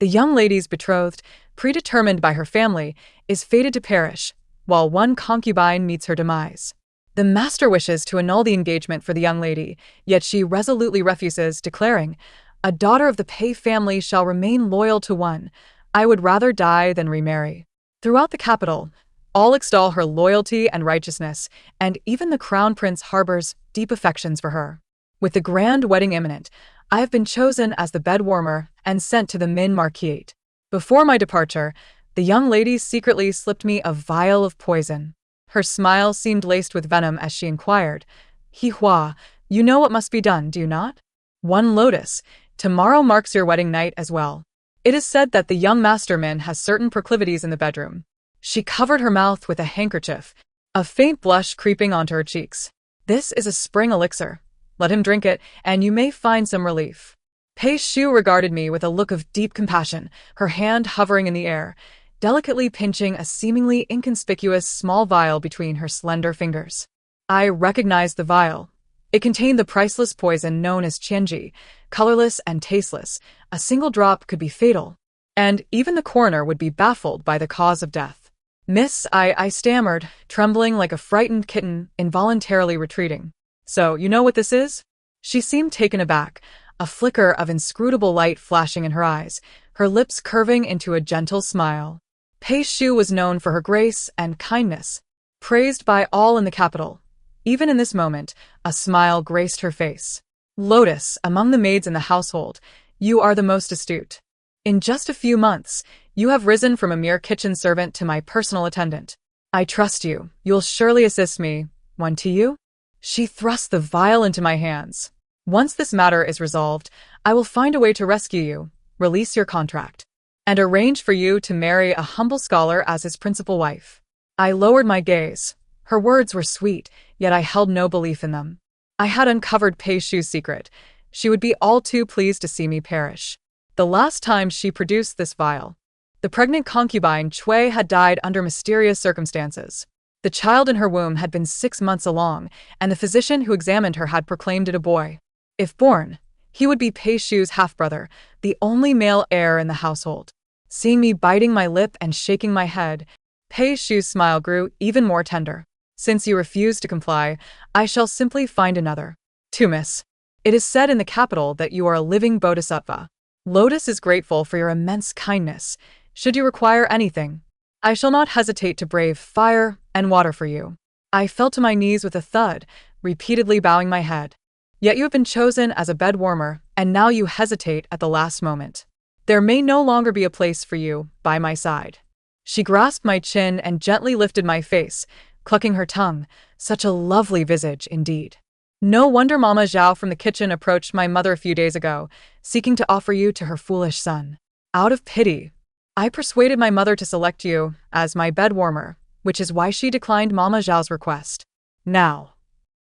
The young lady's betrothed, predetermined by her family, is fated to perish, while one concubine meets her demise. The master wishes to annul the engagement for the young lady, yet she resolutely refuses, declaring, "A daughter of the Pei family shall remain loyal to one. I would rather die than remarry." Throughout the capital, all extol her loyalty and righteousness, and even the crown prince harbors deep affections for her. With the grand wedding imminent, I have been chosen as the bed warmer and sent to the Min Marquis. Before my departure, the young lady secretly slipped me a vial of poison. Her smile seemed laced with venom as she inquired, "Hehua, you know what must be done, do you not?" "One lotus. Tomorrow marks your wedding night as well. It is said that the young master Min has certain proclivities in the bedroom." She covered her mouth with a handkerchief, a faint blush creeping onto her cheeks. "This is a spring elixir. Let him drink it, and you may find some relief." Pei Shu regarded me with a look of deep compassion, her hand hovering in the air, delicately pinching a seemingly inconspicuous small vial between her slender fingers. I recognized the vial. It contained the priceless poison known as qianji, colorless and tasteless. A single drop could be fatal, and even the coroner would be baffled by the cause of death. "Miss," I stammered, trembling like a frightened kitten, involuntarily retreating. "So, you know what this is?" She seemed taken aback, a flicker of inscrutable light flashing in her eyes, her lips curving into a gentle smile. Pei Shu was known for her grace and kindness, praised by all in the capital. Even in this moment, a smile graced her face. "Lotus, among the maids in the household, you are the most astute. In just a few months, you have risen from a mere kitchen servant to my personal attendant. I trust you. You'll surely assist me. One to you?" She thrust the vial into my hands. "Once this matter is resolved, I will find a way to rescue you, release your contract, and arrange for you to marry a humble scholar as his principal wife." I lowered my gaze. Her words were sweet, yet I held no belief in them. I had uncovered Pei Shu's secret. She would be all too pleased to see me perish. The last time she produced this vial, the pregnant concubine Cui had died under mysterious circumstances. The child in her womb had been 6 months along, and the physician who examined her had proclaimed it a boy. If born, he would be Pei Shu's half-brother, the only male heir in the household. Seeing me biting my lip and shaking my head, Pei Shu's smile grew even more tender. "Since you refuse to comply, I shall simply find another. To miss. It is said in the capital that you are a living bodhisattva. Lotus is grateful for your immense kindness. Should you require anything, I shall not hesitate to brave fire and water for you." I fell to my knees with a thud, repeatedly bowing my head. "Yet you have been chosen as a bed warmer, and now you hesitate at the last moment. There may no longer be a place for you by my side." She grasped my chin and gently lifted my face, clucking her tongue. Such a lovely visage indeed. "No wonder Mama Zhao from the kitchen approached my mother a few days ago, seeking to offer you to her foolish son. Out of pity, I persuaded my mother to select you as my bed warmer, which is why she declined Mama Zhao's request. Now."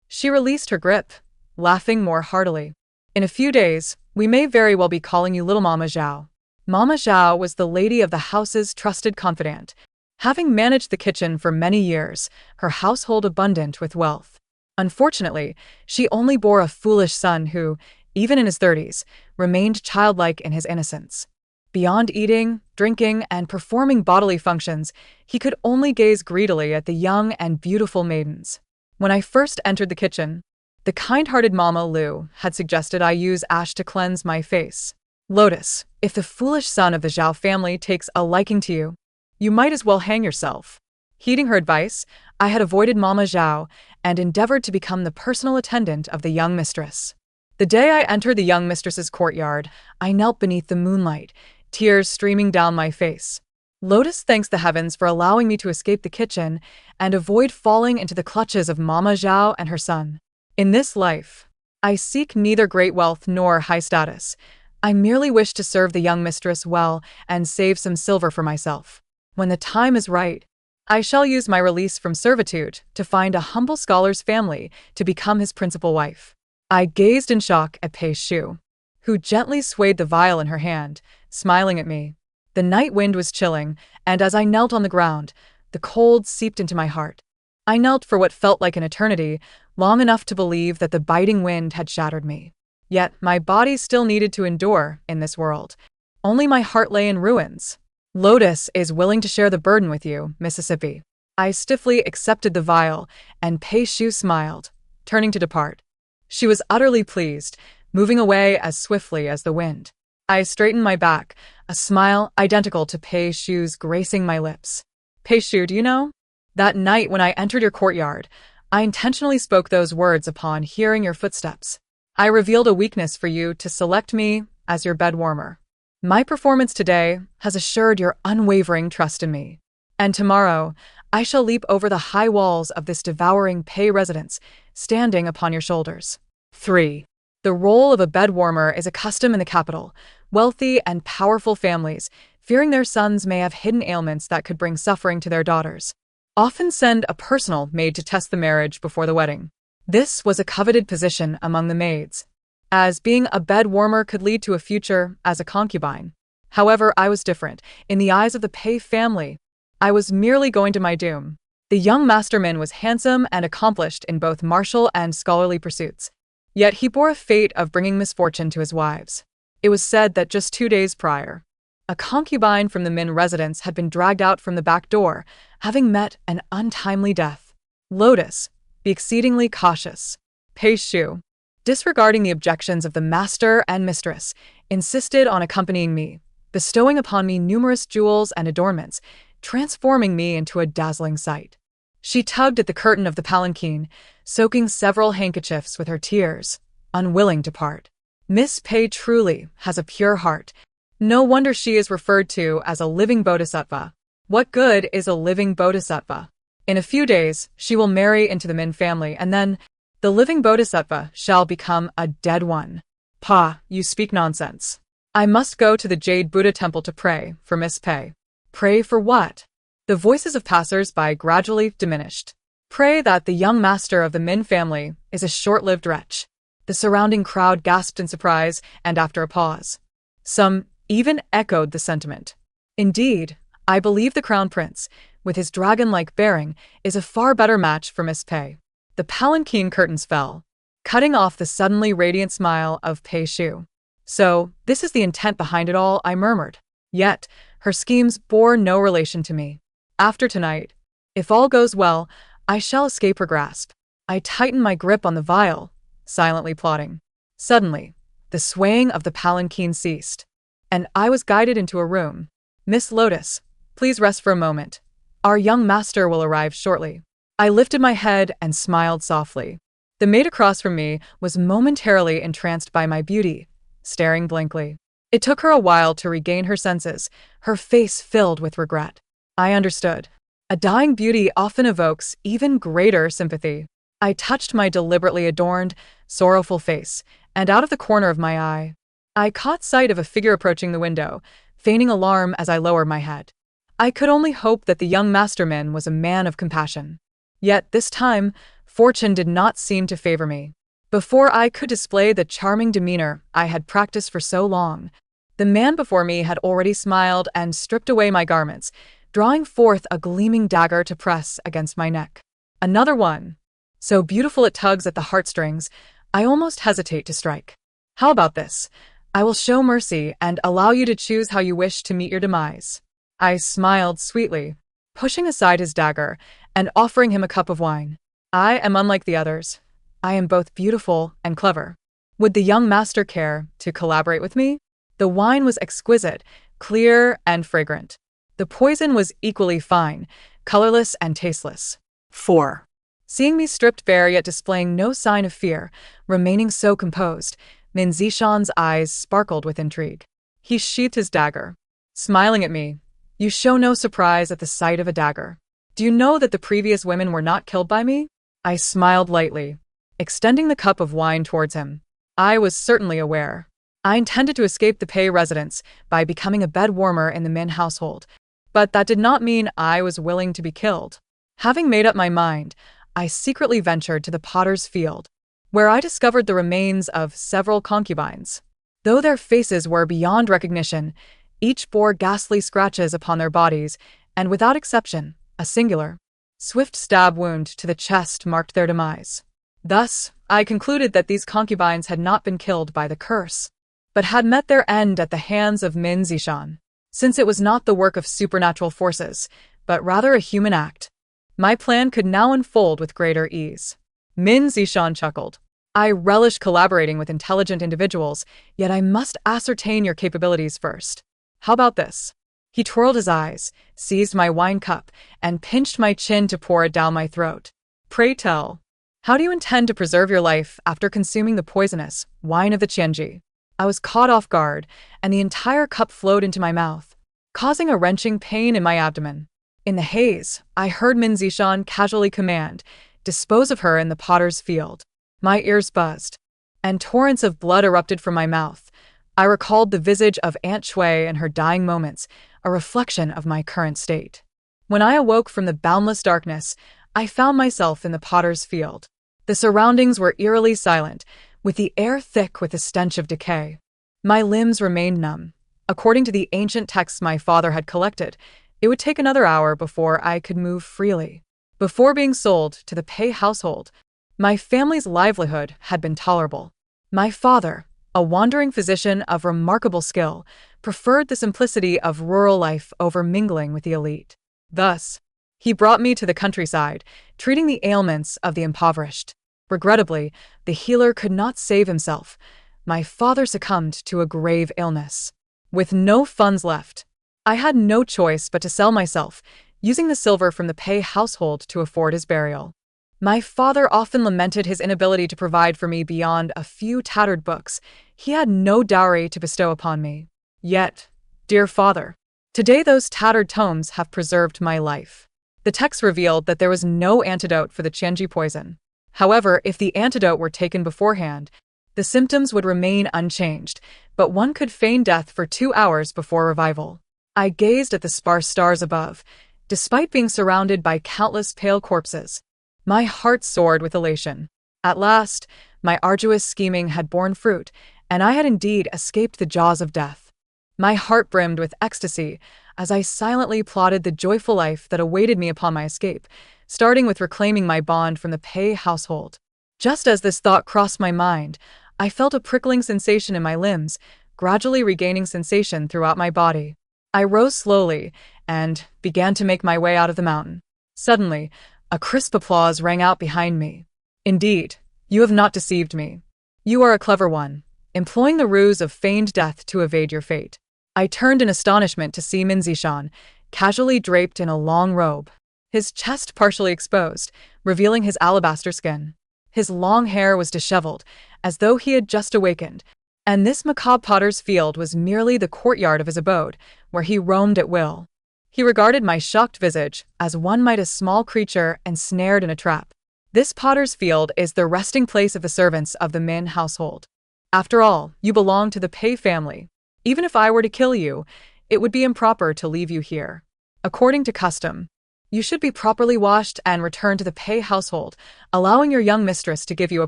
She released her grip, laughing more heartily. "In a few days, we may very well be calling you Little Mama Zhao." Mama Zhao was the lady of the house's trusted confidant, having managed the kitchen for many years, her household abundant with wealth. Unfortunately, she only bore a foolish son who, even in his 30s, remained childlike in his innocence. Beyond eating, drinking, and performing bodily functions, he could only gaze greedily at the young and beautiful maidens. When I first entered the kitchen, the kind-hearted Mama Lu had suggested I use ash to cleanse my face. "Lotus, if the foolish son of the Zhao family takes a liking to you, you might as well hang yourself." Heeding her advice, I had avoided Mama Zhao and endeavored to become the personal attendant of the young mistress. The day I entered the young mistress's courtyard, I knelt beneath the moonlight, tears streaming down my face. Lotus thanks the heavens for allowing me to escape the kitchen and avoid falling into the clutches of Mama Zhao and her son. In this life, I seek neither great wealth nor high status. I merely wish to serve the young mistress well and save some silver for myself. When the time is right, I shall use my release from servitude to find a humble scholar's family to become his principal wife. I gazed in shock at Pei Shu, who gently swayed the vial in her hand, smiling at me. The night wind was chilling, and as I knelt on the ground, the cold seeped into my heart. I knelt for what felt like an eternity, long enough to believe that the biting wind had shattered me. Yet my body still needed to endure in this world. Only my heart lay in ruins. Lotus is willing to share the burden with you, Mississippi. I stiffly accepted the vial, and Pei Shu smiled, turning to depart. She was utterly pleased, moving away as swiftly as the wind. I straightened my back, a smile identical to Pei Shu's gracing my lips. Pei Shu, do you know? That night when I entered your courtyard, I intentionally spoke those words upon hearing your footsteps. I revealed a weakness for you to select me as your bed warmer. My performance today has assured your unwavering trust in me. And tomorrow, I shall leap over the high walls of this devouring Pei residence, standing upon your shoulders. 3. The role of a bed warmer is a custom in the capital. Wealthy and powerful families, fearing their sons may have hidden ailments that could bring suffering to their daughters, often send a personal maid to test the marriage before the wedding. This was a coveted position among the maids, as being a bed warmer could lead to a future as a concubine. However, I was different. In the eyes of the Pei family, I was merely going to my doom. The young masterman was handsome and accomplished in both martial and scholarly pursuits. Yet he bore a fate of bringing misfortune to his wives. It was said that just 2 days prior, a concubine from the Min residence had been dragged out from the back door, having met an untimely death. Lotus, be exceedingly cautious. Pei Shu, disregarding the objections of the master and mistress, insisted on accompanying me, bestowing upon me numerous jewels and adornments, transforming me into a dazzling sight. She tugged at the curtain of the palanquin, soaking several handkerchiefs with her tears, unwilling to part. Miss Pei truly has a pure heart. No wonder she is referred to as a living bodhisattva. What good is a living bodhisattva? In a few days, she will marry into the Min family, and then the living bodhisattva shall become a dead one. Pa, you speak nonsense. I must go to the Jade Buddha temple to pray for Miss Pei. Pray for what? The voices of passers-by gradually diminished. Pray that the young master of the Min family is a short-lived wretch. The surrounding crowd gasped in surprise, and after a pause, some even echoed the sentiment. Indeed, I believe the crown prince, with his dragon-like bearing, is a far better match for Miss Pei. The palanquin curtains fell, cutting off the suddenly radiant smile of Pei Shu. So, this is the intent behind it all, I murmured. Yet, her schemes bore no relation to me. After tonight, if all goes well, I shall escape her grasp. I tightened my grip on the vial, silently plotting. Suddenly, the swaying of the palanquin ceased, and I was guided into a room. Miss Lotus, please rest for a moment. Our young master will arrive shortly. I lifted my head and smiled softly. The maid across from me was momentarily entranced by my beauty, staring blankly. It took her a while to regain her senses, her face filled with regret. I understood. A dying beauty often evokes even greater sympathy. I touched my deliberately adorned, sorrowful face, and out of the corner of my eye, I caught sight of a figure approaching the window, feigning alarm as I lowered my head. I could only hope that the young masterman was a man of compassion. Yet this time, fortune did not seem to favor me. Before I could display the charming demeanor I had practiced for so long, the man before me had already smiled and stripped away my garments, drawing forth a gleaming dagger to press against my neck. Another one, so beautiful it tugs at the heartstrings, I almost hesitate to strike. How about this? I will show mercy and allow you to choose how you wish to meet your demise. I smiled sweetly, pushing aside his dagger and offering him a cup of wine. I am unlike the others. I am both beautiful and clever. Would the young master care to collaborate with me? The wine was exquisite, clear and fragrant. The poison was equally fine, colorless and tasteless. 4. Seeing me stripped bare yet displaying no sign of fear, remaining so composed, Min Zishan's eyes sparkled with intrigue. He sheathed his dagger, smiling at me. You show no surprise at the sight of a dagger. Do you know that the previous women were not killed by me? I smiled lightly, extending the cup of wine towards him. I was certainly aware. I intended to escape the Pei residence by becoming a bed warmer in the Min household, but that did not mean I was willing to be killed. Having made up my mind, I secretly ventured to the potter's field, where I discovered the remains of several concubines. Though their faces were beyond recognition, each bore ghastly scratches upon their bodies, and without exception, a singular, swift stab wound to the chest marked their demise. Thus, I concluded that these concubines had not been killed by the curse. but had met their end at the hands of Min Zishan, since it was not the work of supernatural forces, but rather a human act. My plan could now unfold with greater ease. Min Zishan chuckled. I relish collaborating with intelligent individuals, yet I must ascertain your capabilities first. How about this? He twirled his eyes, seized my wine cup, and pinched my chin to pour it down my throat. Pray tell, how do you intend to preserve your life after consuming the poisonous wine of the Qianji? I was caught off guard, and the entire cup flowed into my mouth, causing a wrenching pain in my abdomen. In the haze, I heard Min Zishan casually command, "Dispose of her in the potter's field." My ears buzzed, and torrents of blood erupted from my mouth. I recalled the visage of Aunt Shui in her dying moments, a reflection of my current state. When I awoke from the boundless darkness, I found myself in the potter's field. The surroundings were eerily silent, with the air thick with the stench of decay. My limbs remained numb. According to the ancient texts my father had collected, it would take another hour before I could move freely. Before being sold to the Pei household, my family's livelihood had been tolerable. My father, a wandering physician of remarkable skill, preferred the simplicity of rural life over mingling with the elite. Thus, he brought me to the countryside, treating the ailments of the impoverished. Regrettably, the healer could not save himself. My father succumbed to a grave illness. With no funds left, I had no choice but to sell myself, using the silver from the Pei household to afford his burial. My father often lamented his inability to provide for me beyond a few tattered books. He had no dowry to bestow upon me. Yet, dear father, today those tattered tomes have preserved my life. The text revealed that there was no antidote for the Qianji poison. However, if the antidote were taken beforehand, the symptoms would remain unchanged, but one could feign death for 2 hours before revival. I gazed at the sparse stars above. Despite being surrounded by countless pale corpses, my heart soared with elation. At last, my arduous scheming had borne fruit, and I had indeed escaped the jaws of death. My heart brimmed with ecstasy as I silently plotted the joyful life that awaited me upon my escape, starting with reclaiming my bond from the Pei household. Just as this thought crossed my mind, I felt a prickling sensation in my limbs, gradually regaining sensation throughout my body. I rose slowly and began to make my way out of the mountain. Suddenly, a crisp applause rang out behind me. Indeed, you have not deceived me. You are a clever one, employing the ruse of feigned death to evade your fate. I turned in astonishment to see Min Zishan, casually draped in a long robe, his chest partially exposed, revealing his alabaster skin. His long hair was disheveled, as though he had just awakened, and this macabre potter's field was merely the courtyard of his abode, where he roamed at will. He regarded my shocked visage as one might a small creature ensnared in a trap. This potter's field is the resting place of the servants of the Min household. After all, you belong to the Pei family. Even if I were to kill you, it would be improper to leave you here. According to custom, you should be properly washed and returned to the Pei household, allowing your young mistress to give you a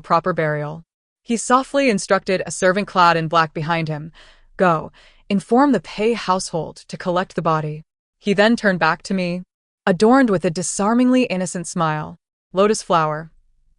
proper burial. He softly instructed a servant clad in black behind him, "Go, inform the Pei household to collect the body." He then turned back to me, adorned with a disarmingly innocent smile. "Lotus flower,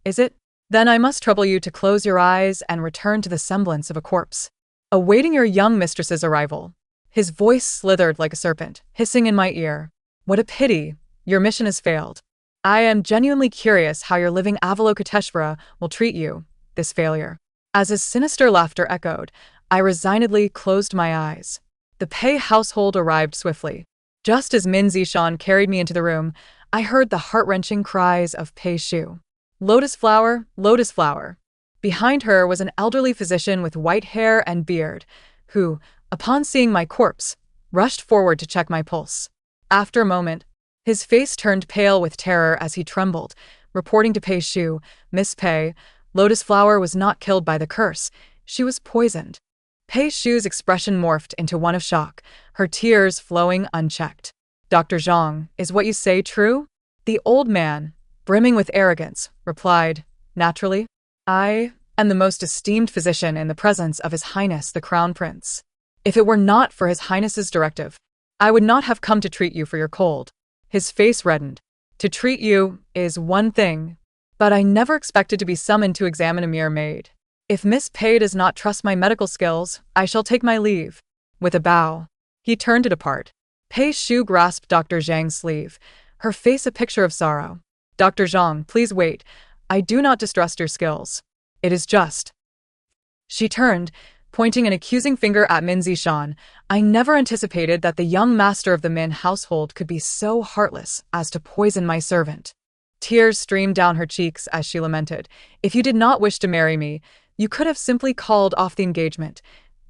is it? Then I must trouble you to close your eyes and return to the semblance of a corpse, awaiting your young mistress's arrival." His voice slithered like a serpent, hissing in my ear. "What a pity, your mission has failed. I am genuinely curious how your living Avalokiteshvara will treat you, this failure." As his sinister laughter echoed, I resignedly closed my eyes. The Pei household arrived swiftly. Just as Min Zishan carried me into the room, I heard the heart-wrenching cries of Pei Shu. "Lotus flower, lotus flower." Behind her was an elderly physician with white hair and beard, who, upon seeing my corpse, rushed forward to check my pulse. After a moment, his face turned pale with terror as he trembled, reporting to Pei Shu, "Miss Pei, Lotus flower was not killed by the curse, she was poisoned." Pei Shu's expression morphed into one of shock, her tears flowing unchecked. "Dr. Zhang, is what you say true?" The old man, brimming with arrogance, replied, "Naturally. I am the most esteemed physician in the presence of His Highness the Crown Prince. If it were not for His Highness's directive, I would not have come to treat you for your cold." His face reddened. "To treat you is one thing, but I never expected to be summoned to examine a mere maid." If Miss Pei does not trust my medical skills, I shall take my leave. With a bow, he turned to depart. Pei Shu grasped Dr. Zhang's sleeve, her face a picture of sorrow. Dr. Zhang, please wait. I do not distrust your skills. It is just. She turned, pointing an accusing finger at Min Zishan. I never anticipated that the young master of the Min household could be so heartless as to poison my servant. Tears streamed down her cheeks as she lamented. If you did not wish to marry me, you could have simply called off the engagement.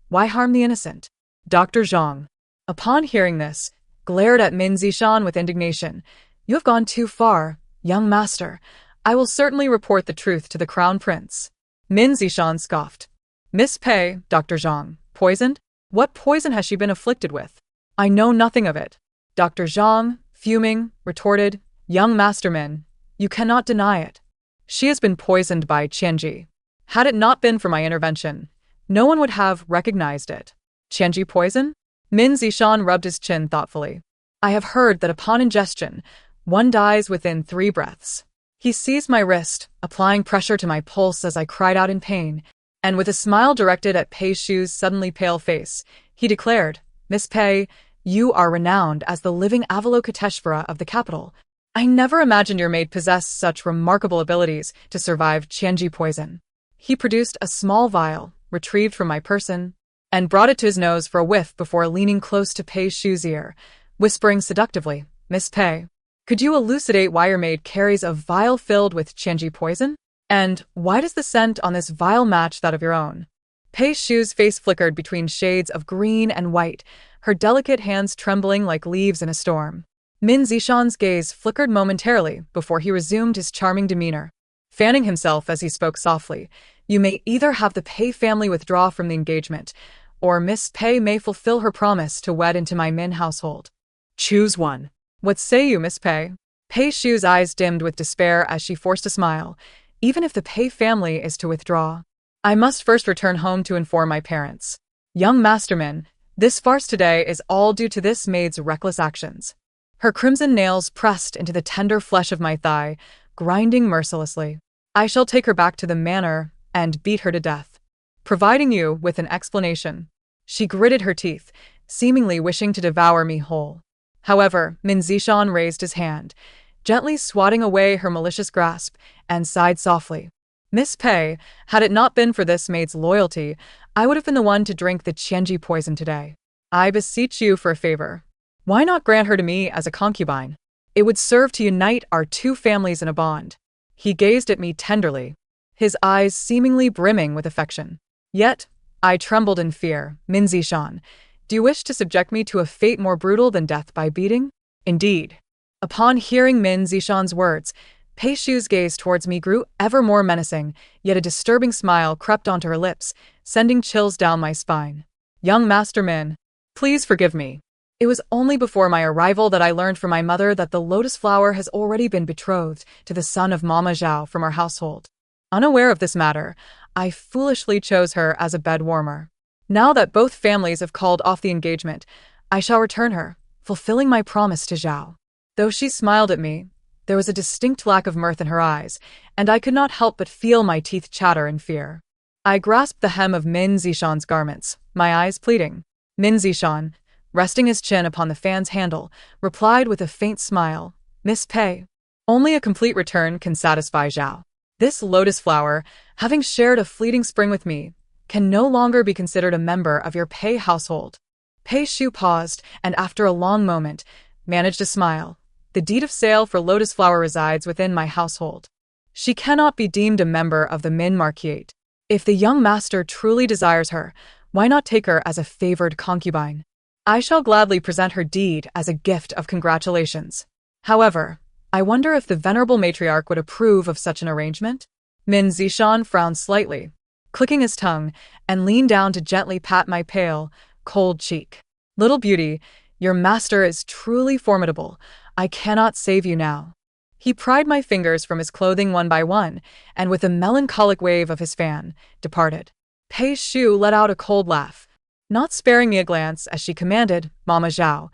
Why harm the innocent? Dr. Zhang, upon hearing this, glared at Min Zishan with indignation. You have gone too far, young master. I will certainly report the truth to the crown prince. Min Zishan scoffed. Miss Pei, Dr. Zhang, poisoned? What poison has she been afflicted with? I know nothing of it. Dr. Zhang, fuming, retorted, young master Min, you cannot deny it. She has been poisoned by Qianji. Had it not been for my intervention, no one would have recognized it. Qianji poison? Min Zishan rubbed his chin thoughtfully. I have heard that upon ingestion, one dies within 3 breaths. He seized my wrist, applying pressure to my pulse as I cried out in pain, and with a smile directed at Pei Shu's suddenly pale face, he declared, Miss Pei, you are renowned as the living Avalokiteshvara of the capital. I never imagined your maid possessed such remarkable abilities to survive Qianji poison. He produced a small vial, retrieved from my person, and brought it to his nose for a whiff before leaning close to Pei Shu's ear, whispering seductively, Miss Pei, could you elucidate why your maid carries a vial filled with Qianji poison? And why does the scent on this vial match that of your own? Pei Shu's face flickered between shades of green and white, her delicate hands trembling like leaves in a storm. Min Zishan's gaze flickered momentarily before he resumed his charming demeanor. Fanning himself as he spoke softly, you may either have the Pei family withdraw from the engagement, or Miss Pei may fulfill her promise to wed into my Min household. Choose one. What say you, Miss Pei? Pei Shu's eyes dimmed with despair as she forced a smile. Even if the Pei family is to withdraw, I must first return home to inform my parents. Young masterman, this farce today is all due to this maid's reckless actions. Her crimson nails pressed into the tender flesh of my thigh, grinding mercilessly. I shall take her back to the manor and beat her to death, providing you with an explanation. She gritted her teeth, seemingly wishing to devour me whole. However, Min Zishan raised his hand, gently swatting away her malicious grasp, and sighed softly. Miss Pei, had it not been for this maid's loyalty, I would have been the one to drink the Qianji poison today. I beseech you for a favor. Why not grant her to me as a concubine? It would serve to unite our 2 families in a bond. He gazed at me tenderly, his eyes seemingly brimming with affection. Yet, I trembled in fear. Min Zishan, do you wish to subject me to a fate more brutal than death by beating? Indeed. Upon hearing Min Zishan's words, Pei Shu's gaze towards me grew ever more menacing, yet a disturbing smile crept onto her lips, sending chills down my spine. Young Master Min, please forgive me. It was only before my arrival that I learned from my mother that the lotus flower has already been betrothed to the son of Mama Zhao from our household. Unaware of this matter, I foolishly chose her as a bed warmer. Now that both families have called off the engagement, I shall return her, fulfilling my promise to Zhao. Though she smiled at me, there was a distinct lack of mirth in her eyes, and I could not help but feel my teeth chatter in fear. I grasped the hem of Min Zishan's garments, my eyes pleading. Min Zishan, resting his chin upon the fan's handle, replied with a faint smile, Miss Pei, only a complete return can satisfy Zhao. This lotus flower, having shared a fleeting spring with me, can no longer be considered a member of your Pei household. Pei Shu paused, and after a long moment, managed a smile. The deed of sale for lotus flower resides within my household. She cannot be deemed a member of the Min Marquis. If the young master truly desires her, why not take her as a favored concubine? I shall gladly present her deed as a gift of congratulations. However, I wonder if the venerable matriarch would approve of such an arrangement? Min Zishan frowned slightly, clicking his tongue, and leaned down to gently pat my pale, cold cheek. Little beauty, your master is truly formidable. I cannot save you now. He pried my fingers from his clothing one by one, and with a melancholic wave of his fan, departed. Pei Shu let out a cold laugh, not sparing me a glance as she commanded, Mama Zhao,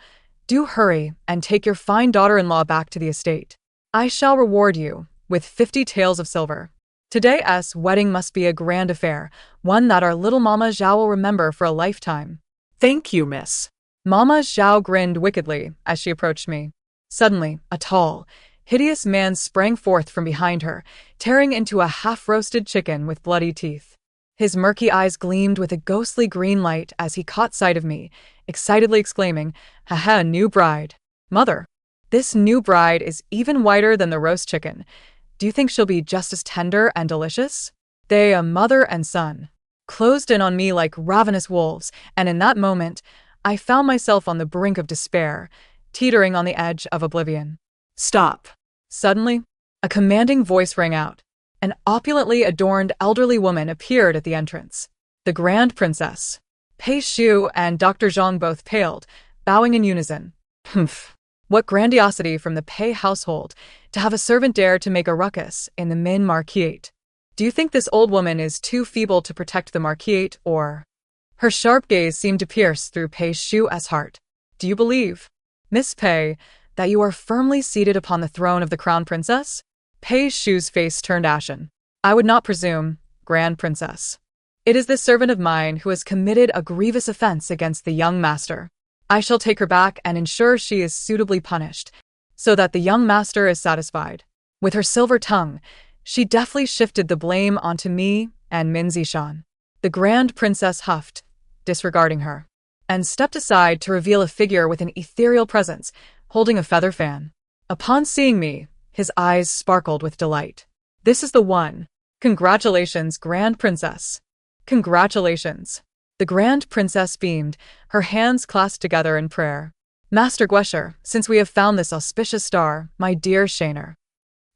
do hurry and take your fine daughter-in-law back to the estate. I shall reward you with 50 taels of silver. Today's wedding must be a grand affair, one that our little Mama Zhao will remember for a lifetime. Thank you, miss. Mama Zhao grinned wickedly as she approached me. Suddenly, a tall, hideous man sprang forth from behind her, tearing into a half-roasted chicken with bloody teeth. His murky eyes gleamed with a ghostly green light as he caught sight of me, excitedly exclaiming, "Haha, new bride. Mother, this new bride is even whiter than the roast chicken. Do you think she'll be just as tender and delicious?" They, a mother and son, closed in on me like ravenous wolves, and in that moment, I found myself on the brink of despair, teetering on the edge of oblivion. Stop. Suddenly, a commanding voice rang out. An opulently adorned elderly woman appeared at the entrance. The Grand Princess. Pei Shu and Dr. Zhang both paled, bowing in unison. Humph. What grandiosity from the Pei household to have a servant dare to make a ruckus in the Min Marquis. Do you think this old woman is too feeble to protect the Marquis, or? Her sharp gaze seemed to pierce through Pei Shu's heart. Do you believe, Miss Pei, that you are firmly seated upon the throne of the Crown Princess? Pei Shu's face turned ashen. I would not presume, Grand Princess. It is this servant of mine who has committed a grievous offense against the young master. I shall take her back and ensure she is suitably punished, so that the young master is satisfied. With her silver tongue, she deftly shifted the blame onto me and Min Zishan. The Grand Princess huffed, disregarding her, and stepped aside to reveal a figure with an ethereal presence, holding a feather fan. Upon seeing me, his eyes sparkled with delight. This is the one. Congratulations, Grand Princess. Congratulations. The Grand Princess beamed, her hands clasped together in prayer. Master Guesher, since we have found this auspicious star, my dear Shaner,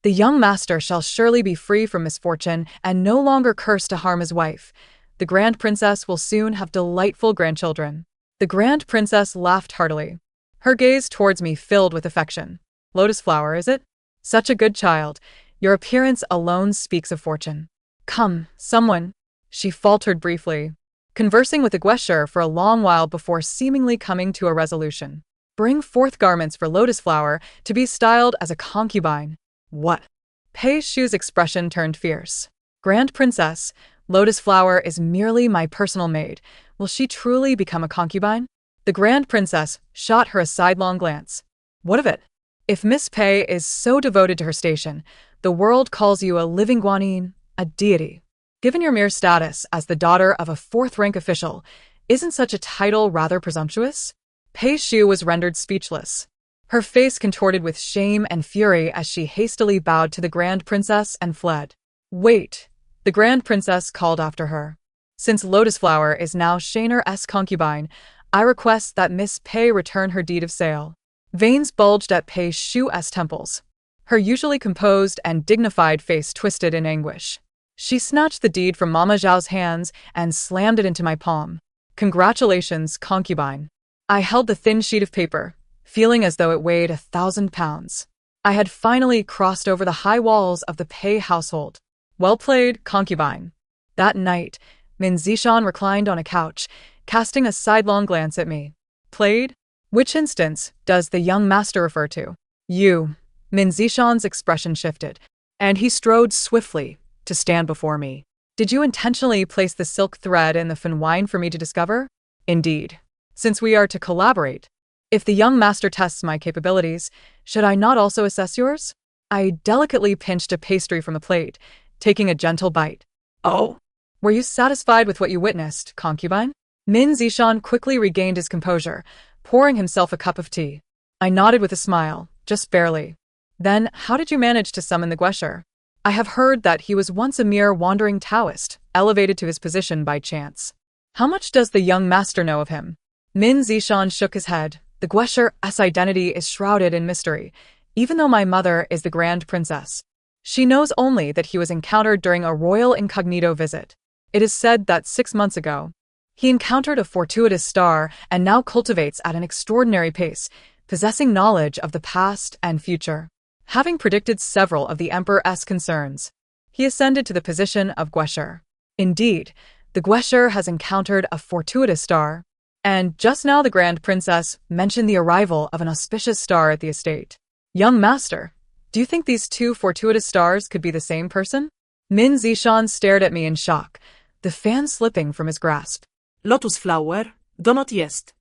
the young master shall surely be free from misfortune and no longer curse to harm his wife. The Grand Princess will soon have delightful grandchildren. The Grand Princess laughed heartily. Her gaze towards me filled with affection. Lotus flower, is it? Such a good child. Your appearance alone speaks of fortune. Come, someone. She faltered briefly, conversing with the Guesher for a long while before seemingly coming to a resolution. Bring forth garments for Lotus flower to be styled as a concubine. What? Pei Shu's expression turned fierce. Grand Princess, Lotus flower is merely my personal maid. Will she truly become a concubine? The Grand Princess shot her a sidelong glance. What of it? If Miss Pei is so devoted to her station, the world calls you a living guanyin, a deity. Given your mere status as the daughter of a fourth-rank official, isn't such a title rather presumptuous? Pei Shu was rendered speechless. Her face contorted with shame and fury as she hastily bowed to the Grand Princess and fled. Wait, the Grand Princess called after her. Since Lotus flower is now Shaner's concubine, I request that Miss Pei return her deed of sale. Veins bulged at Pei Shu's temples. Her usually composed and dignified face twisted in anguish. She snatched the deed from Mama Zhao's hands and slammed it into my palm. Congratulations, concubine. I held the thin sheet of paper, feeling as though it weighed 1,000 pounds. I had finally crossed over the high walls of the Pei household. Well played, concubine. That night, Min Zishan reclined on a couch, casting a sidelong glance at me. Played? Which instance does the young master refer to? You. Min Zishan's expression shifted, and he strode swiftly to stand before me. Did you intentionally place the silk thread in the fin wine for me to discover? Indeed. Since we are to collaborate, if the young master tests my capabilities, should I not also assess yours? I delicately pinched a pastry from the plate, taking a gentle bite. Oh? Were you satisfied with what you witnessed, concubine? Min Zishan quickly regained his composure, pouring himself a cup of tea. I nodded with a smile, just barely. Then, how did you manage to summon the Guesher? I have heard that he was once a mere wandering Taoist, elevated to his position by chance. How much does the young master know of him? Min Zishan shook his head. The Guesher's identity is shrouded in mystery, even though my mother is the Grand Princess. She knows only that he was encountered during a royal incognito visit. It is said that 6 months ago, he encountered a fortuitous star and now cultivates at an extraordinary pace, possessing knowledge of the past and future. Having predicted several of the Emperor's concerns, he ascended to the position of Guesher. Indeed, the Guesher has encountered a fortuitous star, and just now the Grand Princess mentioned the arrival of an auspicious star at the estate. Young master, do you think these two fortuitous stars could be the same person? Min Zishan stared at me in shock, the fan slipping from his grasp. Lotus flower, donut jest.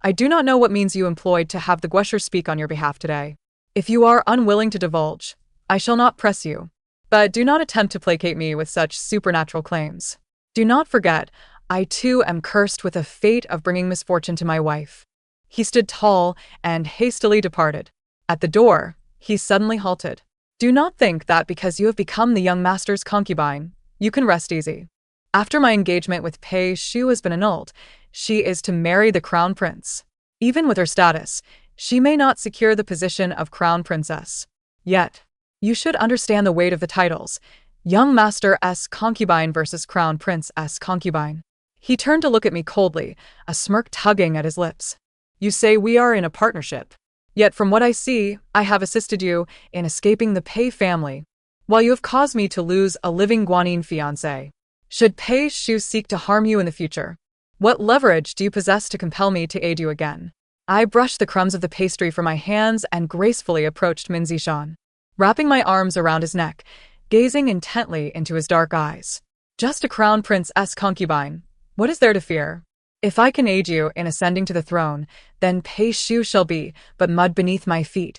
I do not know what means you employed to have the Guesher speak on your behalf today. If you are unwilling to divulge, I shall not press you. But do not attempt to placate me with such supernatural claims. Do not forget, I too am cursed with the fate of bringing misfortune to my wife. He stood tall and hastily departed. At the door, he suddenly halted. Do not think that because you have become the young master's concubine, you can rest easy. After my engagement with Pei Shu has been annulled, she is to marry the crown prince. Even with her status, she may not secure the position of crown princess. Yet, you should understand the weight of the titles. Young Master S. concubine versus Crown Prince S. concubine. He turned to look at me coldly, a smirk tugging at his lips. You say we are in a partnership. Yet from what I see, I have assisted you in escaping the Pei family, while you have caused me to lose a living Guanyin fiancé. Should Pei Shu seek to harm you in the future, what leverage do you possess to compel me to aid you again? I brushed the crumbs of the pastry from my hands and gracefully approached Min Zishan, wrapping my arms around his neck, gazing intently into his dark eyes. Just a crown prince's concubine. What is there to fear? If I can aid you in ascending to the throne, then Pei Shu shall be but mud beneath my feet.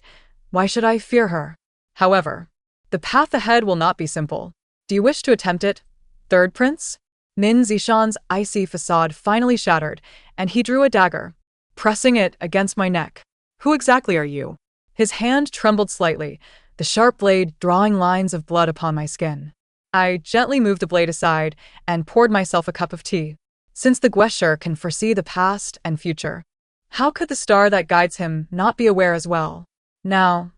Why should I fear her? However, the path ahead will not be simple. Do you wish to attempt it, third prince? Min Zishan's icy facade finally shattered, and he drew a dagger, pressing it against my neck. Who exactly are you? His hand trembled slightly, the sharp blade drawing lines of blood upon my skin. I gently moved the blade aside and poured myself a cup of tea. Since the Guesher can foresee the past and future, how could the star that guides him not be aware as well? Now,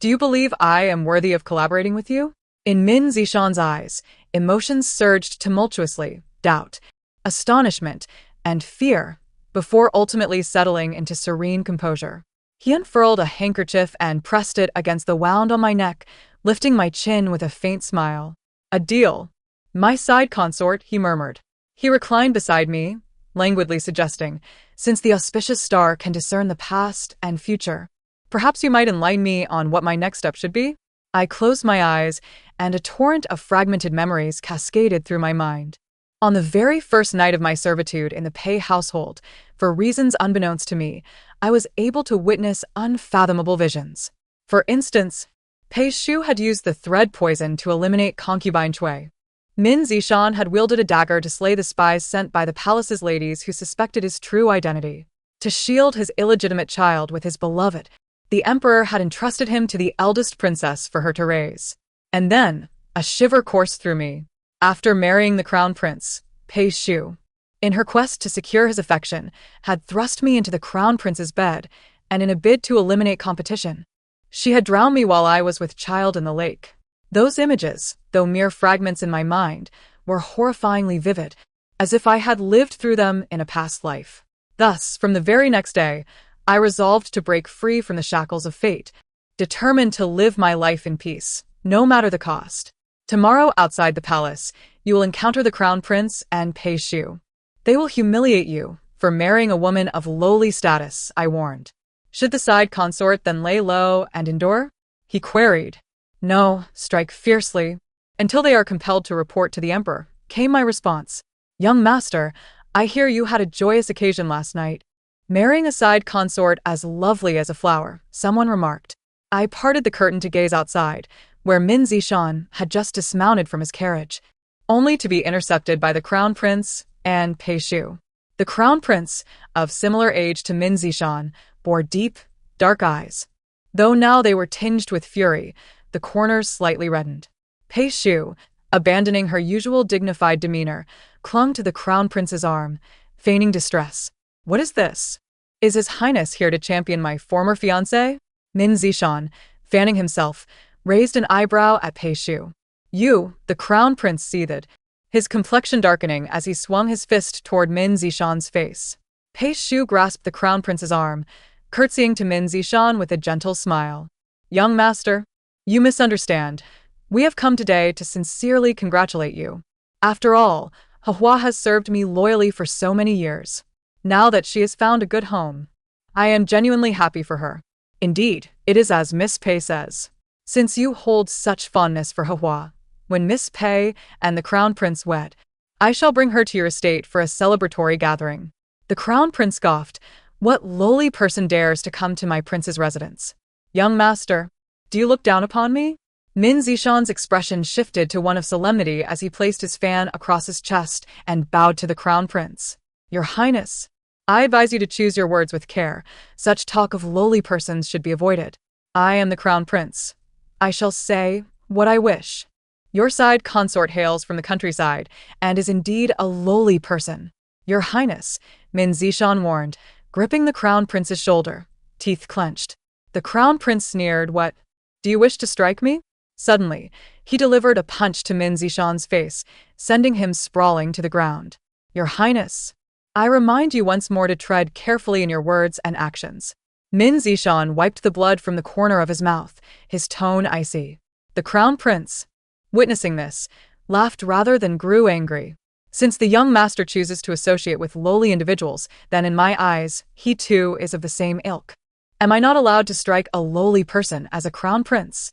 do you believe I am worthy of collaborating with you? In Min Zishan's eyes, emotions surged tumultuously, doubt, astonishment, and fear, before ultimately settling into serene composure. He unfurled a handkerchief and pressed it against the wound on my neck, lifting my chin with a faint smile. A deal. My side consort, he murmured. He reclined beside me, languidly suggesting, since the auspicious star can discern the past and future, perhaps you might enlighten me on what my next step should be? I closed my eyes, and a torrent of fragmented memories cascaded through my mind. On the very first night of my servitude in the Pei household, for reasons unbeknownst to me, I was able to witness unfathomable visions. For instance, Pei Shu had used the thread poison to eliminate concubine Cui. Min Zishan had wielded a dagger to slay the spies sent by the palace's ladies who suspected his true identity. To shield his illegitimate child with his beloved, the emperor had entrusted him to the eldest princess for her to raise. And then, a shiver coursed through me. After marrying the crown prince, Pei Shu, in her quest to secure his affection, had thrust me into the crown prince's bed, and in a bid to eliminate competition, she had drowned me while I was with child in the lake. Those images, though mere fragments in my mind, were horrifyingly vivid, as if I had lived through them in a past life. Thus, from the very next day, I resolved to break free from the shackles of fate, determined to live my life in peace, no matter the cost. Tomorrow, outside the palace, you will encounter the crown prince and Pei Shu. They will humiliate you for marrying a woman of lowly status, I warned. Should the side consort then lay low and endure? He queried. No, strike fiercely. Until they are compelled to report to the emperor, came my response. Young master, I hear you had a joyous occasion last night. Marrying a side consort as lovely as a flower, someone remarked. I parted the curtain to gaze outside, where Min Zishan had just dismounted from his carriage, only to be intercepted by the crown prince and Pei Shu. The crown prince, of similar age to Min Zishan, bore deep, dark eyes. Though now they were tinged with fury, the corners slightly reddened. Pei Shu, abandoning her usual dignified demeanor, clung to the crown prince's arm, feigning distress. What is this? Is His Highness here to champion my former fiancé? Min Zishan, fanning himself, raised an eyebrow at Pei Shu. You, the crown prince seethed, his complexion darkening as he swung his fist toward Min Zishan's face. Pei Shu grasped the crown prince's arm, curtsying to Min Zishan with a gentle smile. Young master, you misunderstand. We have come today to sincerely congratulate you. After all, Hehua has served me loyally for so many years. Now that she has found a good home, I am genuinely happy for her. Indeed, it is as Miss Pei says. Since you hold such fondness for Hehua, When Miss Pei and the Crown Prince wed, I shall bring her to your estate for a celebratory gathering." The Crown Prince scoffed. "What lowly person dares to come to my prince's residence? Young master, do you look down upon me?" Min Zishan's expression shifted to one of solemnity as he placed his fan across his chest and bowed to the Crown Prince. "Your Highness, I advise you to choose your words with care. Such talk of lowly persons should be avoided. I am the Crown Prince. I shall say what I wish. Your side consort hails from the countryside and is indeed a lowly person. Your Highness," Min Zishan warned, gripping the Crown Prince's shoulder, teeth clenched. The Crown Prince sneered. "What? Do you wish to strike me?" Suddenly, he delivered a punch to Min Zishan's face, sending him sprawling to the ground. "Your Highness, I remind you once more to tread carefully in your words and actions." Min Zishan wiped the blood from the corner of his mouth, his tone icy. The Crown Prince, witnessing this, laughed rather than grew angry. "Since the young master chooses to associate with lowly individuals, then in my eyes, he too is of the same ilk. Am I not allowed to strike a lowly person as a Crown Prince?"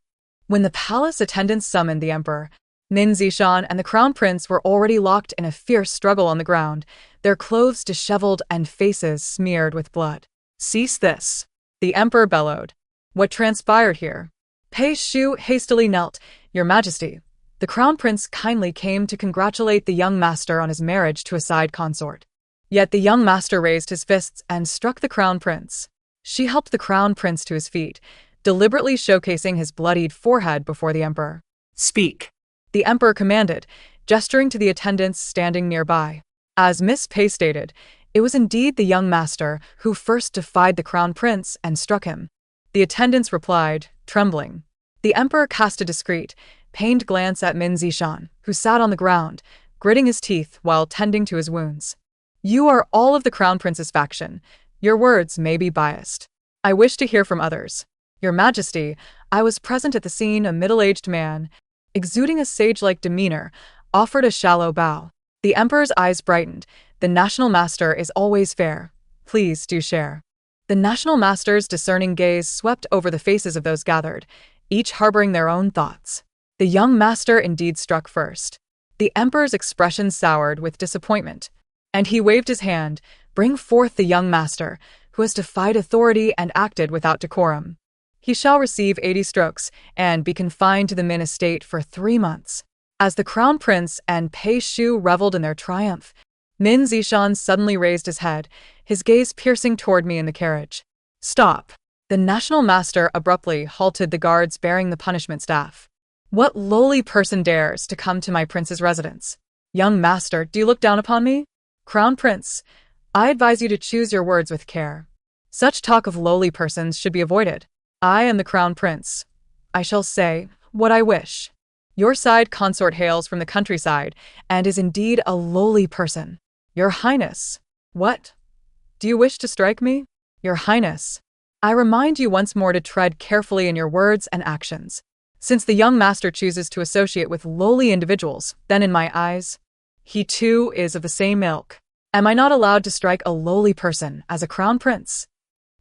When the palace attendants summoned the emperor, Min Zishan and the Crown Prince were already locked in a fierce struggle on the ground, their clothes disheveled and faces smeared with blood. "Cease this!" the emperor bellowed. "What transpired here?" Pei Shu hastily knelt. "Your Majesty, the Crown Prince kindly came to congratulate the young master on his marriage to a side consort." Yet the young master raised his fists and struck the Crown Prince. She helped the Crown Prince to his feet, deliberately showcasing his bloodied forehead before the emperor. "Speak," the emperor commanded, gesturing to the attendants standing nearby. As Miss Pei stated, it was indeed the young master who first defied the Crown Prince and struck him. The attendants replied, trembling. The emperor cast a discreet, pained glance at Min Zishan, who sat on the ground, gritting his teeth while tending to his wounds. "You are all of the Crown Prince's faction. Your words may be biased. I wish to hear from others." "Your Majesty, I was present at the scene." A middle-aged man, exuding a sage-like demeanor, offered a shallow bow. The emperor's eyes brightened. "The national master is always fair. Please do share." The national master's discerning gaze swept over the faces of those gathered, each harboring their own thoughts. The young master indeed struck first. The emperor's expression soured with disappointment, and he waved his hand. "Bring forth the young master, who has defied authority and acted without decorum. He shall receive 80 strokes and be confined to the Min estate for 3 months." As the Crown Prince and Pei Shu reveled in their triumph, Min Zishan suddenly raised his head, his gaze piercing toward me in the carriage. "Stop!" The national master abruptly halted the guards bearing the punishment staff. "What lowly person dares to come to my prince's residence? Young master, do you look down upon me? Crown Prince, I advise you to choose your words with care. Such talk of lowly persons should be avoided. I am the Crown Prince. I shall say what I wish. Your side consort hails from the countryside and is indeed a lowly person. Your Highness, what? Do you wish to strike me? Your Highness, I remind you once more to tread carefully in your words and actions. Since the young master chooses to associate with lowly individuals, then in my eyes, he too is of the same ilk. Am I not allowed to strike a lowly person as a Crown Prince?"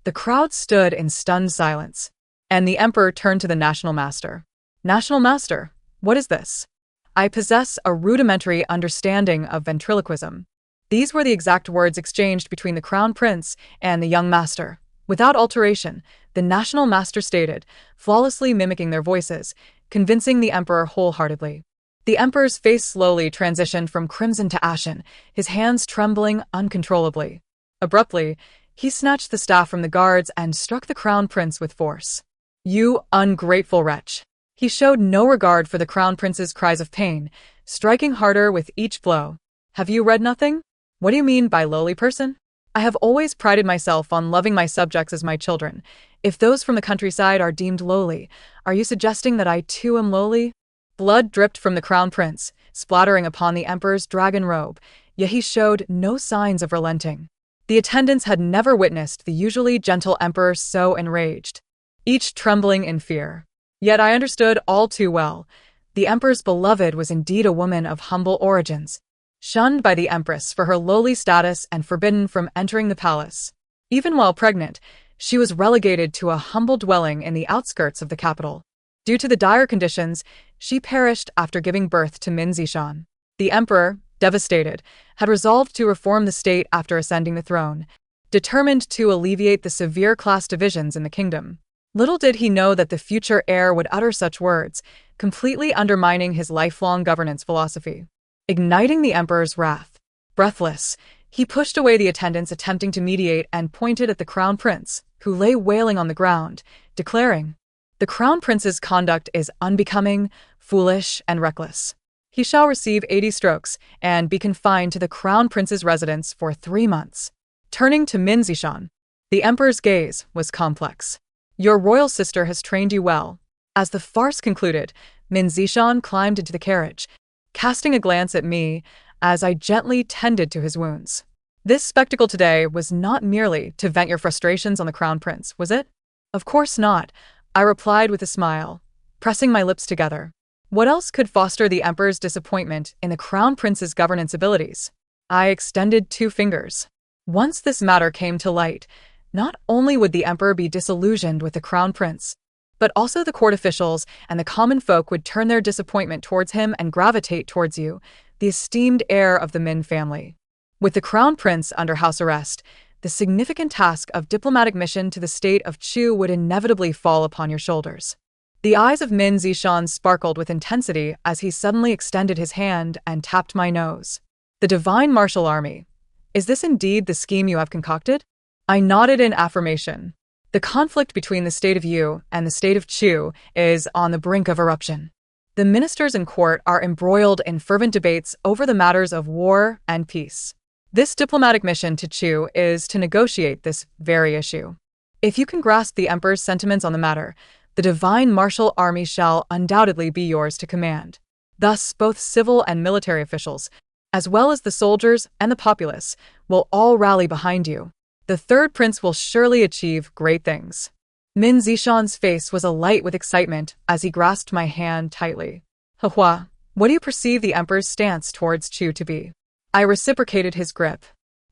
The crowd stood in stunned silence, and the emperor turned to the national master. "National master, what is this?" "I possess a rudimentary understanding of ventriloquism." These were the exact words exchanged between the Crown Prince and the young master. Without alteration, the national master stated, flawlessly mimicking their voices, convincing the emperor wholeheartedly. The emperor's face slowly transitioned from crimson to ashen, his hands trembling uncontrollably. Abruptly, he snatched the staff from the guards and struck the Crown Prince with force. "You ungrateful wretch!" He showed no regard for the Crown Prince's cries of pain, striking harder with each blow. "Have you read nothing? What do you mean by lowly person? I have always prided myself on loving my subjects as my children. If those from the countryside are deemed lowly, are you suggesting that I too am lowly?" Blood dripped from the Crown Prince, splattering upon the emperor's dragon robe, yet he showed no signs of relenting. The attendants had never witnessed the usually gentle emperor so enraged, each trembling in fear. Yet I understood all too well. The emperor's beloved was indeed a woman of humble origins, shunned by the empress for her lowly status and forbidden from entering the palace. Even while pregnant, she was relegated to a humble dwelling in the outskirts of the capital. Due to the dire conditions, She perished after giving birth to Min Zishan. The emperor, devastated, had resolved to reform the state after ascending the throne, determined to alleviate the severe class divisions in the kingdom. Little did he know that the future heir would utter such words, completely undermining his lifelong governance philosophy. Igniting the emperor's wrath. Breathless, he pushed away the attendants attempting to mediate and pointed at the crown prince, who lay wailing on the ground, declaring, "The crown prince's conduct is unbecoming, foolish, and reckless. He shall receive 80 strokes and be confined to the crown prince's residence for 3 months." Turning to Min Zishan, the emperor's gaze was complex. "Your royal sister has trained you well." As the farce concluded, Min Zishan climbed into the carriage, casting a glance at me as I gently tended to his wounds. "This spectacle today was not merely to vent your frustrations on the crown prince, was it?" "Of course not," I replied with a smile, pressing my lips together. What else could foster the emperor's disappointment in the crown prince's governance abilities? I extended 2 fingers. Once this matter came to light, not only would the emperor be disillusioned with the crown prince, but also the court officials and the common folk would turn their disappointment towards him and gravitate towards you, the esteemed heir of the Min family. With the crown prince under house arrest, the significant task of diplomatic mission to the state of Chu would inevitably fall upon your shoulders. The eyes of Min Zishan sparkled with intensity as he suddenly extended his hand and tapped my nose. "The divine martial army. Is this indeed the scheme you have concocted?" I nodded in affirmation. "The conflict between the state of Yu and the state of Chu is on the brink of eruption. The ministers in court are embroiled in fervent debates over the matters of war and peace. This diplomatic mission to Chu is to negotiate this very issue. If you can grasp the emperor's sentiments on the matter, the divine martial army shall undoubtedly be yours to command. Thus, both civil and military officials, as well as the soldiers and the populace, will all rally behind you. The third prince will surely achieve great things." Min Zishan's face was alight with excitement as he grasped my hand tightly. "Hehua, what do you perceive the emperor's stance towards Chu to be?" I reciprocated his grip,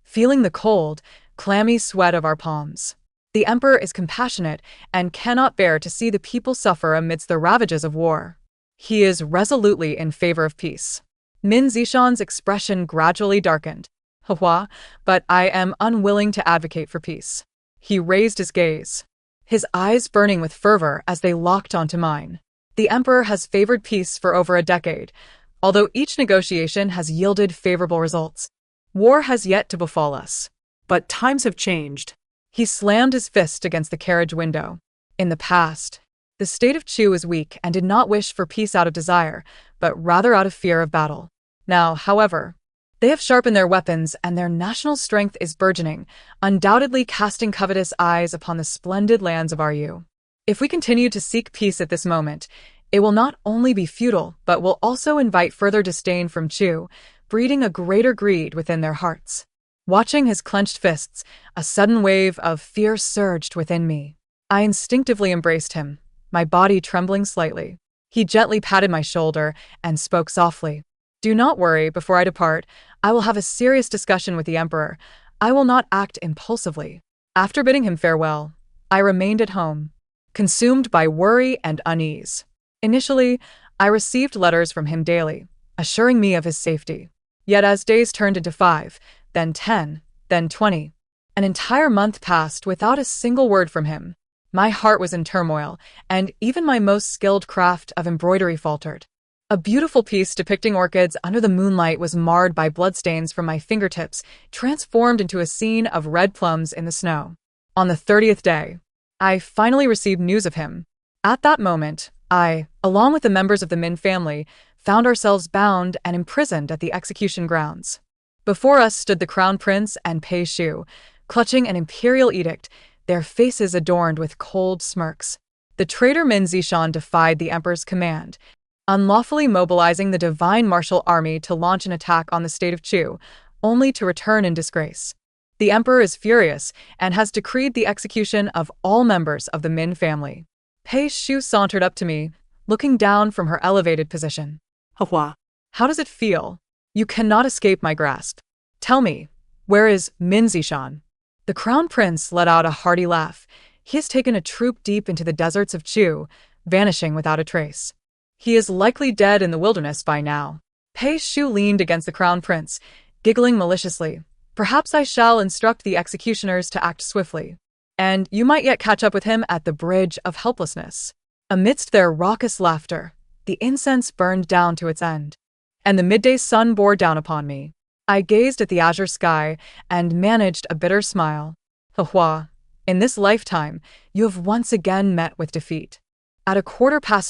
feeling the cold, clammy sweat of our palms. "The emperor is compassionate and cannot bear to see the people suffer amidst the ravages of war. He is resolutely in favor of peace." Min Zishan's expression gradually darkened. "Hehua, but I am unwilling to advocate for peace." He raised his gaze, his eyes burning with fervor as they locked onto mine. "The emperor has favored peace for over a decade, although each negotiation has yielded favorable results. War has yet to befall us. But times have changed." He slammed his fist against the carriage window. "In the past, the state of Chu was weak and did not wish for peace out of desire, but rather out of fear of battle. Now, however, they have sharpened their weapons and their national strength is burgeoning, undoubtedly casting covetous eyes upon the splendid lands of our Yu. If we continue to seek peace at this moment, it will not only be futile, but will also invite further disdain from Chu, breeding a greater greed within their hearts." Watching his clenched fists, a sudden wave of fear surged within me. I instinctively embraced him, my body trembling slightly. He gently patted my shoulder and spoke softly. "Do not worry, before I depart, I will have a serious discussion with the emperor. I will not act impulsively." After bidding him farewell, I remained at home, consumed by worry and unease. Initially, I received letters from him daily, assuring me of his safety. Yet as days turned into 5, then 10, then 20, an entire month passed without a single word from him. My heart was in turmoil, and even my most skilled craft of embroidery faltered. A beautiful piece depicting orchids under the moonlight was marred by bloodstains from my fingertips, transformed into a scene of red plums in the snow. On the 30th day, I finally received news of him. At that moment, I, along with the members of the Min family, found ourselves bound and imprisoned at the execution grounds. Before us stood the crown prince and Pei Shu, clutching an imperial edict, their faces adorned with cold smirks. The traitor Min Zishan defied the emperor's command, unlawfully mobilizing the divine martial army to launch an attack on the state of Chu, only to return in disgrace. The emperor is furious and has decreed the execution of all members of the Min family. Pei Shu sauntered up to me, looking down from her elevated position. "Hehua, How does it feel? You cannot escape my grasp. Tell me, where is Min Zishan?" The crown prince let out a hearty laugh. "He has taken a troop deep into the deserts of Chu, vanishing without a trace." He is likely dead in the wilderness by now. Pei Shu leaned against the crown prince, giggling maliciously. Perhaps I shall instruct the executioners to act swiftly. And you might yet catch up with him at the bridge of helplessness. Amidst their raucous laughter, the incense burned down to its end, and the midday sun bore down upon me. I gazed at the azure sky and managed a bitter smile. Hehua, in this lifetime, you have once again met with defeat. At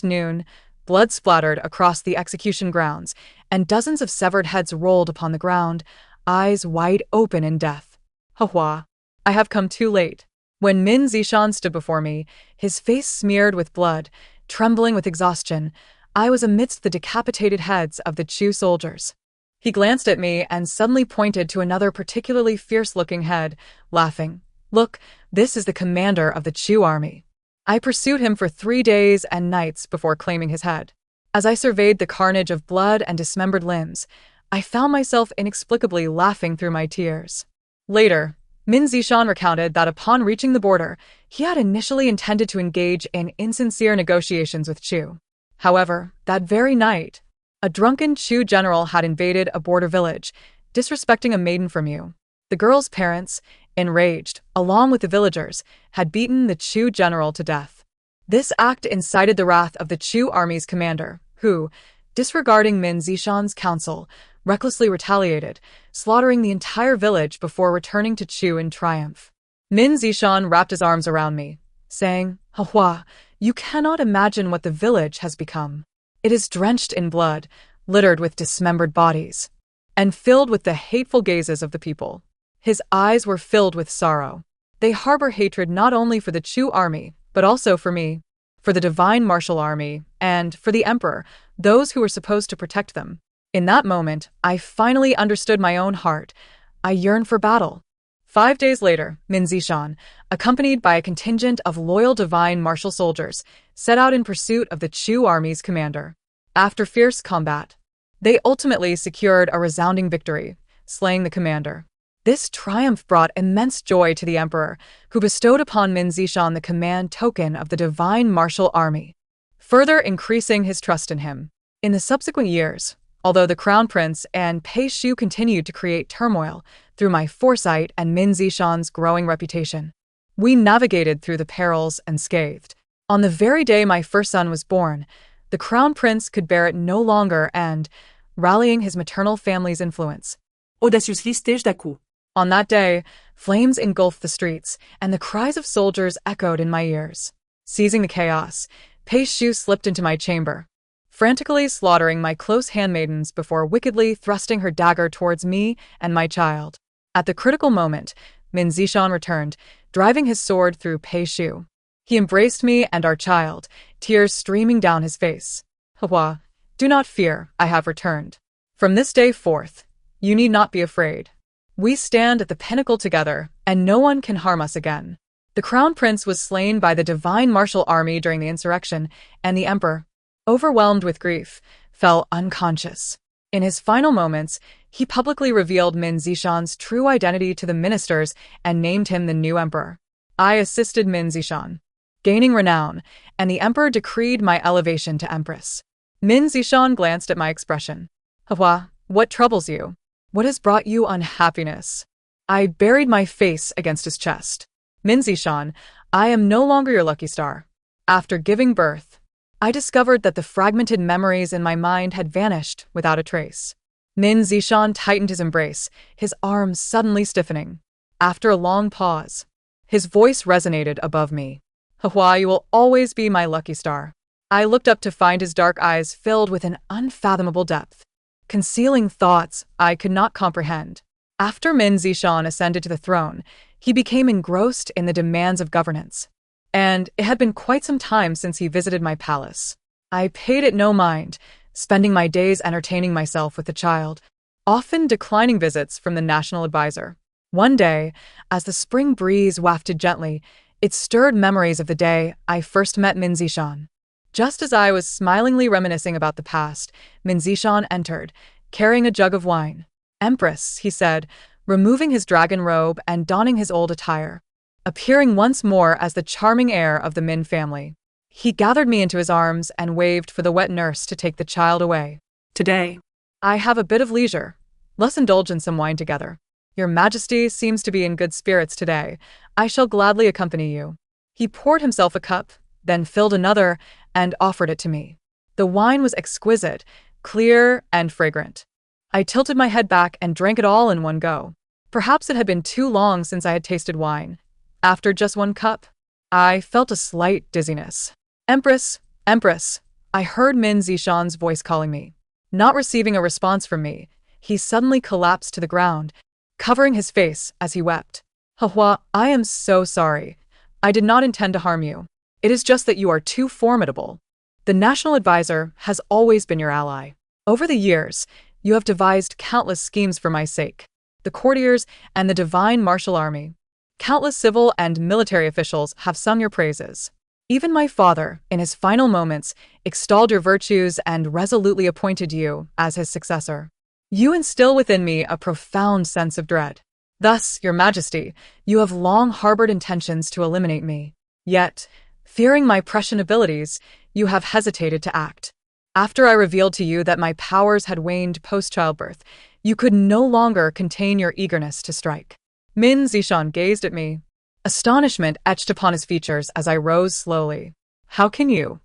noon, blood splattered across the execution grounds, and dozens of severed heads rolled upon the ground, eyes wide open in death. Hehua, I have come too late. When Min Zishan stood before me, his face smeared with blood, trembling with exhaustion, I was amidst the decapitated heads of the Chu soldiers. He glanced at me and suddenly pointed to another particularly fierce-looking head, laughing. Look, this is the commander of the Chu army. I pursued him for 3 days and nights before claiming his head. As I surveyed the carnage of blood and dismembered limbs, I found myself inexplicably laughing through my tears. Later, Min Zishan recounted that upon reaching the border, he had initially intended to engage in insincere negotiations with Chu. However, that very night, a drunken Chu general had invaded a border village, disrespecting a maiden from Yu. The girl's parents, enraged, along with the villagers, had beaten the Chu general to death. This act incited the wrath of the Chu army's commander, who, disregarding Min Zishan's counsel, recklessly retaliated, slaughtering the entire village before returning to Chu in triumph. Min Zishan wrapped his arms around me, saying, Hehua, you cannot imagine what the village has become. It is drenched in blood, littered with dismembered bodies, and filled with the hateful gazes of the people. His eyes were filled with sorrow. They harbor hatred not only for the Chu army, but also for me, for the divine martial army, and for the emperor, those who were supposed to protect them. In that moment, I finally understood my own heart. I yearned for battle. 5 days later, Min Zishan, accompanied by a contingent of loyal divine martial soldiers, set out in pursuit of the Chu army's commander. After fierce combat, they ultimately secured a resounding victory, slaying the commander. This triumph brought immense joy to the emperor, who bestowed upon Min Zishan the command token of the divine martial army, further increasing his trust in him. In the subsequent years, although the crown prince and Pei Shu continued to create turmoil through my foresight and Min Zishan's growing reputation, we navigated through the perils unscathed. On the very day my first son was born, the crown prince could bear it no longer and, rallying his maternal family's influence, audacieusely staged a coup. On that day, flames engulfed the streets, and the cries of soldiers echoed in my ears. Seizing the chaos, Pei Shu slipped into my chamber, frantically slaughtering my close handmaidens before wickedly thrusting her dagger towards me and my child. At the critical moment, Min Zishan returned, driving his sword through Pei Shu. He embraced me and our child, tears streaming down his face. Hehua, do not fear, I have returned. From this day forth, you need not be afraid. We stand at the pinnacle together, and no one can harm us again. The crown prince was slain by the divine martial army during the insurrection, and the emperor, overwhelmed with grief, fell unconscious. In his final moments, he publicly revealed Min Zishan's true identity to the ministers and named him the new emperor. I assisted Min Zishan, gaining renown, and the emperor decreed my elevation to empress. Min Zishan glanced at my expression. Hehua, what troubles you? What has brought you unhappiness? I buried my face against his chest. Min Zishan, I am no longer your lucky star. After giving birth, I discovered that the fragmented memories in my mind had vanished without a trace. Min Zishan tightened his embrace, his arms suddenly stiffening. After a long pause, his voice resonated above me. Hehua, you will always be my lucky star. I looked up to find his dark eyes filled with an unfathomable depth, concealing thoughts I could not comprehend. After Min Zishan ascended to the throne, he became engrossed in the demands of governance, and it had been quite some time since he visited my palace. I paid it no mind, spending my days entertaining myself with the child, often declining visits from the national advisor. One day, as the spring breeze wafted gently, it stirred memories of the day I first met Min Zishan. Just as I was smilingly reminiscing about the past, Min Zishan entered, carrying a jug of wine. Empress, he said, removing his dragon robe and donning his old attire, appearing once more as the charming heir of the Min family. He gathered me into his arms and waved for the wet nurse to take the child away. Today, I have a bit of leisure. Let's indulge in some wine together. Your Majesty seems to be in good spirits today. I shall gladly accompany you. He poured himself a cup, then filled another, and offered it to me. The wine was exquisite, clear, and fragrant. I tilted my head back and drank it all in one go. Perhaps it had been too long since I had tasted wine. After just one cup, I felt a slight dizziness. Empress, Empress, I heard Min Zishan's voice calling me. Not receiving a response from me, he suddenly collapsed to the ground, covering his face as he wept. Hehua, I am so sorry. I did not intend to harm you. It is just that you are too formidable. The national advisor has always been your ally. Over the years, you have devised countless schemes for my sake. The courtiers and the divine martial army. Countless civil and military officials have sung your praises. Even my father, in his final moments, extolled your virtues and resolutely appointed you as his successor. You instill within me a profound sense of dread. Thus, Your Majesty, you have long harbored intentions to eliminate me. Yet, fearing my prescient abilities, you have hesitated to act. After I revealed to you that my powers had waned post-childbirth, you could no longer contain your eagerness to strike. Min Zishan gazed at me. Astonishment etched upon his features as I rose slowly. How can you?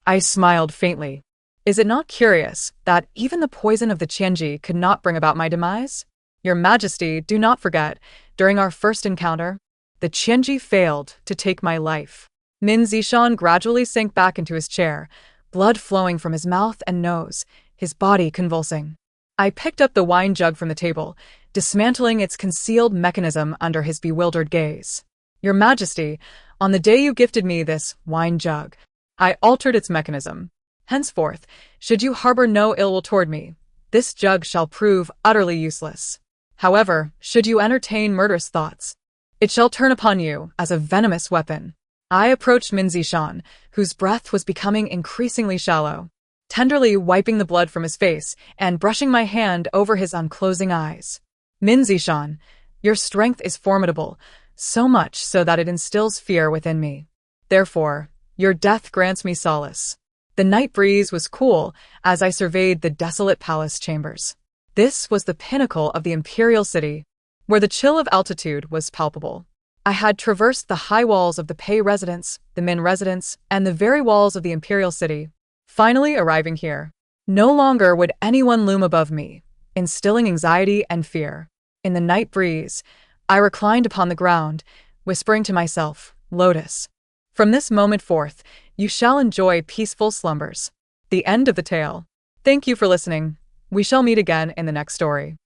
I smiled faintly. Is it not curious that even the poison of the Qianji could not bring about my demise? Your Majesty, do not forget, during our first encounter, the Qianji failed to take my life. Min Zishan gradually sank back into his chair, blood flowing from his mouth and nose, his body convulsing. I picked up the wine jug from the table, dismantling its concealed mechanism under his bewildered gaze. Your Majesty, on the day you gifted me this wine jug, I altered its mechanism. Henceforth, should you harbor no ill will toward me, this jug shall prove utterly useless. However, should you entertain murderous thoughts, it shall turn upon you as a venomous weapon. I approached Min Zishan, whose breath was becoming increasingly shallow, tenderly wiping the blood from his face and brushing my hand over his unclosing eyes. Min Zishan, your strength is formidable, so much so that it instills fear within me. Therefore, your death grants me solace. The night breeze was cool as I surveyed the desolate palace chambers. This was the pinnacle of the imperial city, where the chill of altitude was palpable. I had traversed the high walls of the Pei residence, the Min residence, and the very walls of the imperial city. Finally arriving here, no longer would anyone loom above me, instilling anxiety and fear. In the night breeze, I reclined upon the ground, whispering to myself, Lotus, from this moment forth, you shall enjoy peaceful slumbers. The end of the tale. Thank you for listening. We shall meet again in the next story.